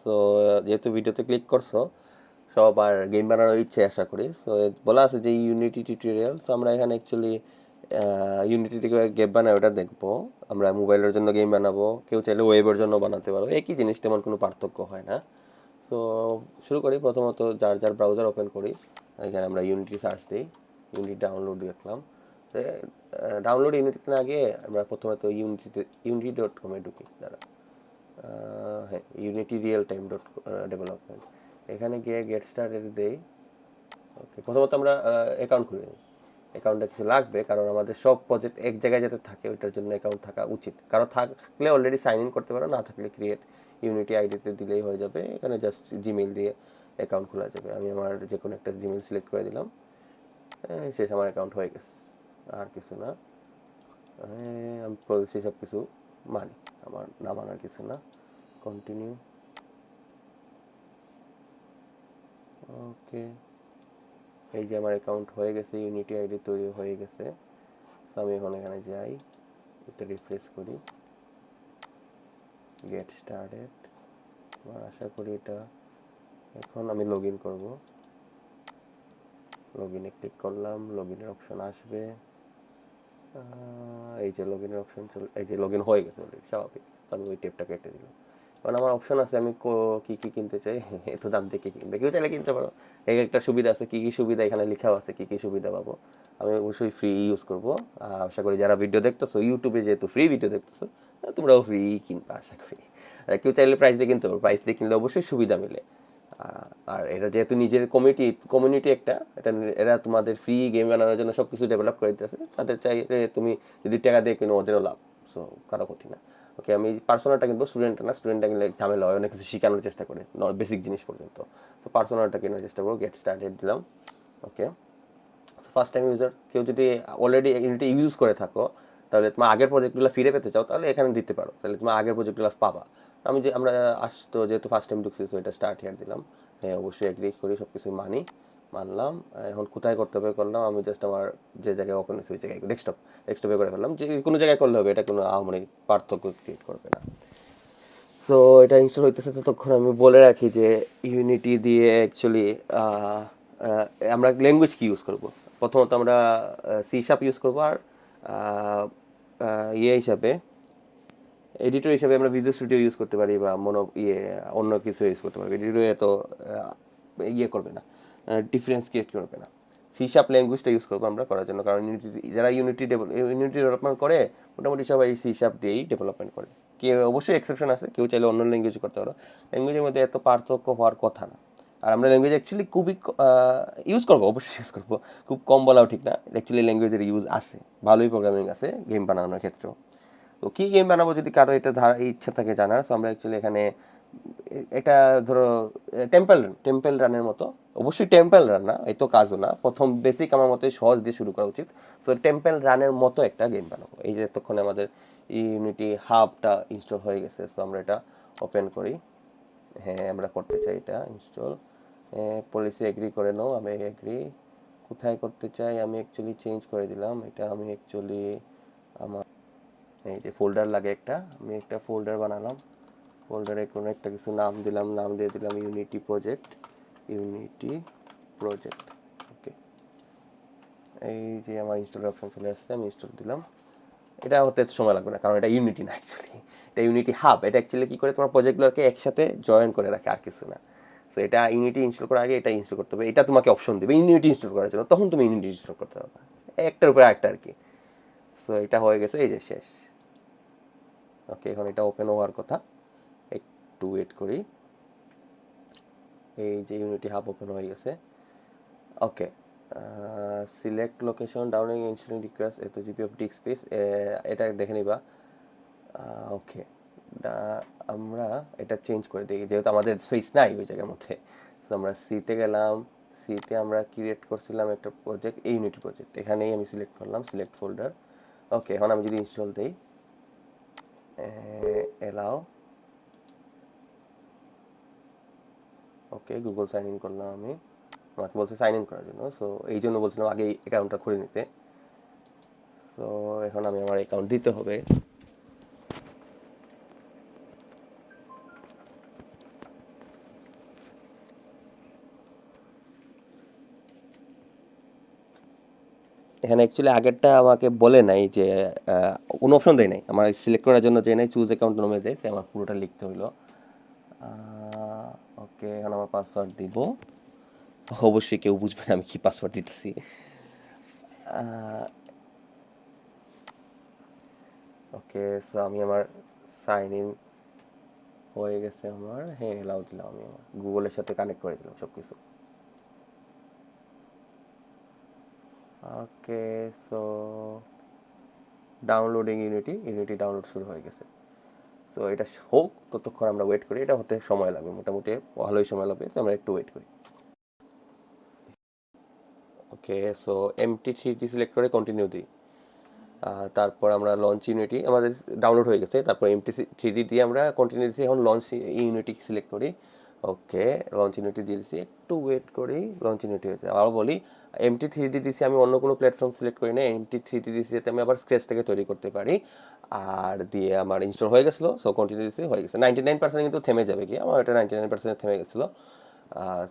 So যেহেতু ভিডিওতে click করছো, সবার গেম বানানোর ইচ্ছে আশা করি। সো বলা আছে যে ইউনিটি টিউটোরিয়াল, সো আমরা এখানে অ্যাকচুয়ালি ইউনিটি থেকে গেম বানাই ওটা দেখবো। আমরা মোবাইলের জন্য গেম বানাবো, কেউ চাইলে ওয়েবের জন্য বানাতে পারো, একই জিনিস, তেমন কোনো পার্থক্য হয় না। সো শুরু করি, প্রথমত যার যার ব্রাউজার ওপেন করি, এখানে আমরা ইউনিটি সার্চ দিই, ইউনিটি ডাউনলোড দেখলাম। ডাউনলোড ইউনিটিতে না গিয়ে আমরা প্রথমত ইউনিটি.com-এ ঢুকি, দাঁড়া, হ্যাঁ, ইউনিটি রিয়েল টাইম ডেভেলপমেন্ট, এখানে গিয়ে গেট স্টার্টেড দেই। ওকে, প্রথমত আমরা অ্যাকাউন্ট খুলে নিই। অ্যাকাউন্টটা কিছু লাগবে, কারণ আমাদের সব প্রজেক্ট এক জায়গায় যাতে থাকে ওইটার জন্য অ্যাকাউন্ট থাকা উচিত। কারো থাকলে অলরেডি সাইন ইন করতে পারো, না থাকলে ক্রিয়েট ইউনিটি আইডিতে দিলেই হয়ে যাবে। এখানে জাস্ট জিমেইল দিয়ে অ্যাকাউন্ট খোলা যাবে। আমি আমার যে কোনো একটা জিমেইল সিলেক্ট করে দিলাম, শেষ, আমার অ্যাকাউন্ট হয়ে গেছে, আর কিছু না। আমি সেসব কিছু মানি, আমার না মানার কিছু না। কন্টিনিউ। ওকে, এই যে আমার অ্যাকাউন্ট হয়ে গেছে, ইউনিটি আইডি তৈরি হয়ে গেছে। তো আমি এখন এখানে যাই, এটা রিফ্রেশ করি, গেট স্টার্টেড। আমার আশা করি এটা, এখন আমি লগ ইন করবো। লগ ইনে ক্লিক করলাম, লগ ইনের অপশন আসবে। এই যে লগ ইনের অপশন এই যে লগ ইন হয়ে গেছে অলরেডি, স্বাভাবিক। আমি ওই টেপটা কেটে দিলাম। কারণ আমার অপশন আছে, আমি কী কী কিনতে চাই, এত দাম দিয়ে কী কিনবে, কেউ চাইলে কিনতে পারো। এক একটা সুবিধা আছে, কী কী সুবিধা এখানে লেখাও আছে, কী কী সুবিধা পাবো। আমি অবশ্যই ফ্রি ইউজ করবো। আর আশা করি যারা ভিডিও দেখতেছো, ইউটিউবে যেহেতু ফ্রি ভিডিও দেখতেছো, তোমরাও ফ্রি কিনবা আশা করি। আর কেউ চাইলে প্রাইস দিয়ে কিনতে পারো, প্রাইস দিয়ে কিনলে অবশ্যই সুবিধা মিলে। আর এটা যেহেতু নিজের কমিউনিটি একটা, এটা এরা তোমাদের ফ্রি গেম বানানোর জন্য সব কিছু ডেভেলপ করে দিতেছে, তাদের চাইলে তুমি যদি টাকা দিয়ে কিনো ওদেরও লাভ। সো কারো ক্ষতি না। ওকে, আমি পার্সোনালটা কিনবো, স্টুডেন্টটা না, স্টুডেন্টটা কিনলে ঝামেলা হয়, অনেক কিছু শেখানোর চেষ্টা করে, বেসিক জিনিস পর্যন্ত। তো পার্সোনালটা কেনার চেষ্টা করবো, গেট স্টার্টেড দিলাম। ওকে, ফার্স্ট টাইম ইউজার, কেউ যদি অলরেডি ইউনিটি ইউজ করে থাকো, তাহলে তোমার আগের প্রজেক্টগুলো ফিরে পেতে চাও, তাহলে এখানে দিতে পারো, তাহলে তোমার আগের প্রজেক্টগুলো পাবা। আমরা আসতো যেহেতু ফার্স্ট টাইম ঢুকছি, তো এটা স্টার্ট হিয়ার দিলাম। হ্যাঁ, অবশ্যই এগ্রি করি, সব কিছু মানলাম। এখন কোথায় করতে হবে করলাম, আমি জাস্ট আমার যে জায়গায় ওপেন হয়েছে ওই জায়গায় ডেস্কটপে করে ফেললাম, যে কোনো জায়গায় করলে হবে, এটা কোনো মানে পার্থক্য ক্রিয়েট করবে না। সো এটা ইনস্টল হইতেছে, ততক্ষণ আমি বলে রাখি যে ইউনিটি দিয়ে অ্যাকচুয়ালি আমরা ল্যাঙ্গুয়েজ কি ইউজ করব। প্রথমত আমরা সি শার্প ইউজ করবো, আর ইয়ে হিসাবে, এডিটর হিসাবে আমরা ভিজুয়াল স্টুডিও ইউজ করতে পারি, বা অন্য কিছু ইউজ করতে পারি। এডিটর এত ইয়ে করবে না, ডিফারেন্স ক্রিয়েট করবে না। সি শার্প ল্যাঙ্গুয়েজটা ইউজ করবো আমরা করার জন্য, কারণ যারা ইউনিটি ডেভেলপমেন্ট করে মোটামুটি সবাই সি শার্প দিয়েই ডেভেলপমেন্ট করে। কেউ অবশ্যই এক্সেপশন আছে, কেউ চাইলে অন্য ল্যাঙ্গুয়েজ করতে পারো, ল্যাঙ্গুয়েজের মধ্যে এত পার্থক্য হওয়ার কথা না। আর আমরা ল্যাঙ্গুয়েজ অ্যাকচুয়ালি খুবই ইউজ করবো, অবশ্যই ইউজ করবো, খুব কম বলাও ঠিক না, অ্যাকচুয়ালি ল্যাঙ্গুয়েজের ইউজ আছে, ভালোই প্রোগ্রামিং আছে গেম বানানোর ক্ষেত্রেও। তো কী গেম বানাবো যদি কারো এটা ইচ্ছা থাকে জানার, সো আমরা অ্যাকচুয়ালি এখানে এটা ধরো টেম্পল রানের মতো, অবশ্যই টেম্পল রান না, এই তো কাজও না, প্রথম বেসিক আমার মতে সহজ দিয়ে শুরু করা উচিত। সো টেম্পল রানের মতো একটা গেম বানাবো। এই যে এতক্ষণে আমাদের ইউনিটি হাবটা ইনস্টল হয়ে গেছে, সো আমরা এটা ওপেন করি। হ্যাঁ, আমরা করতে চাই এটা ইনস্টল। পলিসি এগ্রি করে নাও, আমি এগ্রি। কোথায় করতে চাই, আমি অ্যাকচুয়ালি চেঞ্জ করে দিলাম এটা, আমি অ্যাকচুয়ালি আমার এই যে ফোল্ডার লাগে একটা, আমি একটা ফোল্ডার বানালাম, ফোল্ডারে কোনো একটা কিছু নাম দিলাম, নাম দিয়ে দিলাম ইউনিটি প্রজেক্ট। ওকে, এই যে আমার ইনস্টল অপশন চলে আসছে, আমি ইনস্টল দিলাম। এটা হতে এত সময় লাগবে না, কারণ এটা ইউনিটি না অ্যাকচুয়ালি, এটা ইউনিটি হাব। এটা অ্যাকচুয়ালি কী করে তোমার প্রজেক্টগুলোকে একসাথে জয়েন করে রাখে, আর কিছু না। সো এটা ইউনিটি ইনস্টল করার আগে এটা ইনস্টল করতে হবে, এটা তোমাকে অপশন দেবে ইউনিটি ইনস্টল করার জন্য, তখন তুমি ইউনিটি ইনস্টল করতে পারবে, একটার উপরে একটা আর কি। সো এটা হয়ে গেছে, এই যে শেষ। ওকে, এখন এটা ওপেন হওয়ার কথা, একটু ওয়েট করি। এই যে ইউনিটি হাব ওপেন হয়ে গেছে। Okay, select location downloading installing requires এত জিবি অফ ডিস্ক স্পেস, এটা দেখে নিবা। ওকে, আমরা এটা চেঞ্জ করে দিই, যেহেতু আমাদের সুইচ নাই ওই জায়গার মধ্যে। তো আমরা সিতে গেলাম, সিতে আমরা ক্রিয়েট করছিলাম একটা প্রজেক্ট, এই ইউনিটি প্রজেক্ট, এখানেই আমি সিলেক্ট করলাম, সিলেক্ট ফোল্ডার। ওকে, এখন আমি যদি ইনস্টল দিই, allow. Okay, Google sign in করলাম আমি, আমাকে বলছে সাইন ইন করার জন্য, সো এই জন্য বলছিলাম আগে অ্যাকাউন্টটা খুলে নিতে। তো এখন আমি আমার অ্যাকাউন্ট দিতে হবে। এখানে অ্যাকচুয়ালি আগেরটা আমাকে বলে নাই যে কোনো অপশন দেয় নাই, আমার সিলেক্ট করার জন্য যে নাই চুজ অ্যাকাউন্ট নামে দেয়, সে আমার পুরোটা লিখতে হইলো। ওকে, এখন আমার পাসওয়ার্ড দিব। অবশ্যই কেউ বুঝবে না আমি কি পাসওয়ার্ড দিতেছি। ওকে, সো আমি আমার সাইন ইন হয়ে গেছে আমার। হ্যাঁ, এলাও দিলাম, আমি আমার গুগলের সাথে কানেক্ট করে দিলাম সব কিছু। ওকে, সো ডাউনলোডিং ইউনিটি ডাউনলোড শুরু হয়ে গেছে। সো এটা হোক, ততক্ষণ আমরা ওয়েট করি। এটা হতে সময় লাগবে, মোটামুটি ভালোই সময় লাগবে, তো আমরা একটু ওয়েট করি। ওকে, সো MT3D সিলেক্ট করে কন্টিনিউ দিই। তারপর আমরা লঞ্চ ইউনিটি আমাদের ডাউনলোড হয়ে গেছে, তারপর MT3D দিয়ে আমরা কন্টিনিউ দিচ্ছি। এখন লঞ্চ ইউনিটি সিলেক্ট করি। ওকে, লঞ্চ ইউনিটি দিয়েছি, একটু ওয়েট করি, লঞ্চ ইউনিটি হয়েছে। আবার বলি, MT3D দিয়েছি আমি, অন্য কোনো প্ল্যাটফর্ম সিলেক্ট করি না, MT3D দিয়েছি যাতে আমি আবার স্ক্র্যাচ থেকে তৈরি করতে পারি। আর দিয়ে আমার ইনস্টল হয়ে গেছিলো, সো কন্টিনিউ দিয়েছি, হয়ে গেছে। 99% কিন্তু থেমে যাবে কি, আমার এটা 99% থেমে গেছিলো।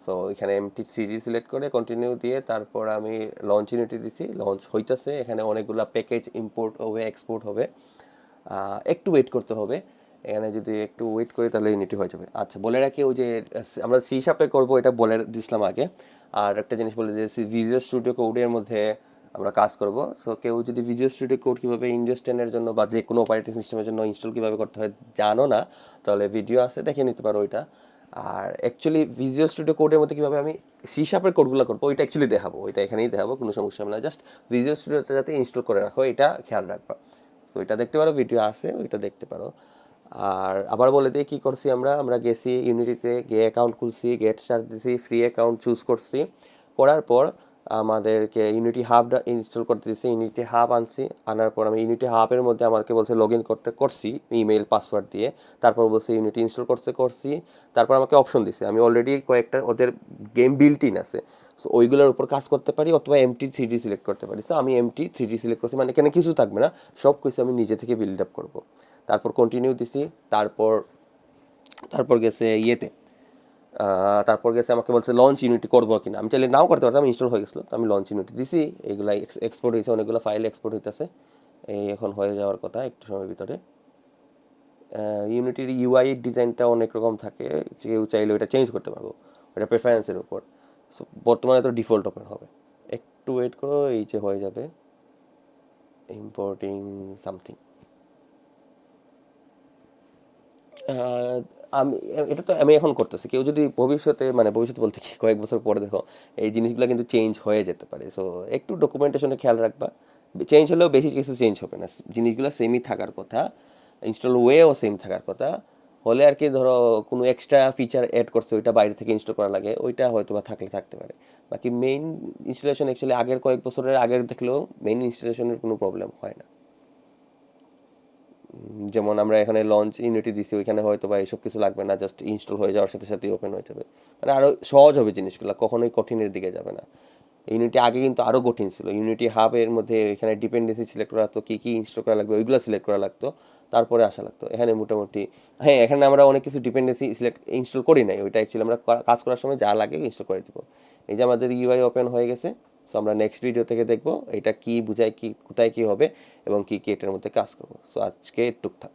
সো এখানে MT3D সিলেক্ট করে কন্টিনিউ দিয়ে তারপর আমি লঞ্চ ইউনিটি দিছি, লঞ্চ হইতেছে। এখানে অনেকগুলো প্যাকেজ ইম্পোর্ট হবে, এক্সপোর্ট হবে, একটু ওয়েট করতে হবে। এখানে যদি একটু ওয়েট করি তাহলে ইউনিটি হয়ে যাবে। আচ্ছা, বলে রাখি, ওই যে আমরা সি শার্পে করবো এটা বলে দিছিলাম আগে। আর একটা জিনিস বলে যে ভিজুয়াল স্টুডিও কোডের মধ্যে আমরা কাজ করব। সো কেউ যদি ভিজুয়াল স্টুডিও কোড কীভাবে উইন্ডোজ 10-এর জন্য বা যে কোনো অপারেটিং সিস্টেমের জন্য ইনস্টল কীভাবে করতে হয় জানো না, তাহলে ভিডিও আছে, দেখে নিতে পারো ওইটা। আর অ্যাকচুয়ালি ভিজুয়াল স্টুডিও কোডের মধ্যে কীভাবে আমি সি শার্পের কোডগুলো করবো ওইটা অ্যাকচুয়ালি দেখাবো, ওইটা এখানেই দেখাবো, কোনো সমস্যা হবে না। জাস্ট ভিজুয়াল স্টুডিওতে যাতে ইনস্টল করে রাখো এটা খেয়াল রাখবা। তো এটা দেখতে পারো, ভিডিও আছে, ওইটা দেখতে পারো। আর আবার বলে দিই কী করছি আমরা। আমরা গেছি ইউনিটিতে, গিয়ে অ্যাকাউন্ট খুলছি, গেট স্টার্ট দিছি, ফ্রি অ্যাকাউন্ট চুজ করছি। করার পর আমাদেরকে ইউনিটি হাবটা ইনস্টল করতে দিচ্ছি, ইউনিটি হাব আনছি। আনার পর আমি ইউনিটি হাবের মধ্যে আমাকে বলছে লগ ইন করছি ইমেল পাসওয়ার্ড দিয়ে। তারপর বলছে ইউনিটি ইনস্টল করছি। তারপর আমাকে অপশন দিছে, আমি অলরেডি কয়েকটা ওদের গেম বিল্ট ইন আছে, সো ওইগুলোর উপর কাজ করতে পারি, অথবা MT3D সিলেক্ট করতে পারি। সো আমি MT3D সিলেক্ট করছি, মানে এখানে কিছু থাকবে না, সব কিছু আমি নিজে থেকে বিল্ড আপ করবো। তারপর কন্টিনিউ দিছি। তারপর তারপর গেছে ইয়েতে, তারপর গেছে আমাকে বলছে লঞ্চ ইউনিটি করবো কিনা। আমি চাইলে নাও করতে পারতাম, ইনস্টল হয়ে গেছিলো, তো আমি লঞ্চ ইউনিটি দিছি। এইগুলা এক্সপোর্ট হয়েছে, অনেকগুলো ফাইল এক্সপোর্ট হইতেছে, এই এখন হয়ে যাওয়ার কথা একটু সময়ের ভিতরে। ইউনিটির ইউআই ডিজাইনটা অনেক রকম থাকে, কেউ চাইলে ওইটা চেঞ্জ করতে পারবো, ওটা প্রেফারেন্সের উপর। সো বর্তমানে তো ডিফল্ট ওপেন হবে, একটু ওয়েট করো, এই যে হয়ে যাবে ইম্পোর্টিং সামথিং। আমি এটা তো আমি এখন করতেছি, কেউ যদি ভবিষ্যতে, মানে ভবিষ্যতে বলতে কি কয়েক বছর পরে দেখো এই জিনিসগুলো কিন্তু চেঞ্জ হয়ে যেতে পারে। সো একটু ডকুমেন্টেশনে খেয়াল রাখবা, চেঞ্জ হলেও বেশি কিছু চেঞ্জ হবে না, জিনিসগুলো সেমই থাকার কথা, ইনস্টল ওয়েও সেম থাকার কথা। হলে আর কি, ধরো কোনো এক্সট্রা ফিচার অ্যাড করছে ওইটা বাইরে থেকে ইনস্টল করা লাগে, ওইটা হয়তো বা থাকলে থাকতে পারে। বাকি মেইন ইনস্টলেশন অ্যাকচুয়ালি আগের কয়েক বছরের আগের দেখলেও মেইন ইনস্টলেশনের কোনো প্রবলেম হয় না। যেমন আমরা এখানে লঞ্চ ইউনিটি দিছি, ওইখানে হয়তো বা এইসব কিছু লাগবে না, জাস্ট ইনস্টল হয়ে যাওয়ার সাথে সাথেই ওপেন হয়ে যাবে, মানে আরও সহজ হবে জিনিসগুলো, কখনোই কঠিনের দিকে যাবে না। ইউনিটি আগে কিন্তু আরও কঠিন ছিল, ইউনিটি হাবের মধ্যে এখানে ডিপেন্ডেন্সি সিলেক্ট করা লাগতো, কী কী ইনস্টল করা লাগবে ওইগুলো সিলেক্ট করা লাগতো, তারপরে আসা লাগতো। এখানে মোটামুটি, হ্যাঁ, এখানে আমরা অনেক কিছু ডিপেন্ডেন্সি ইনস্টল করি নাই, ওইটা অ্যাকচুয়ালি আমরা কাজ করার সময় যা লাগে ইনস্টল করে দিব। এই যে আমাদের ইউআই ওপেন হয়ে গেছে। সো আমরা নেক্সট ভিডিও থেকে দেখবো এটা কি বুঝায়, কি কোথায় কি হবে এবং কি কি এটার মধ্যে কাজ করবো। সো আজকে টুকটাক।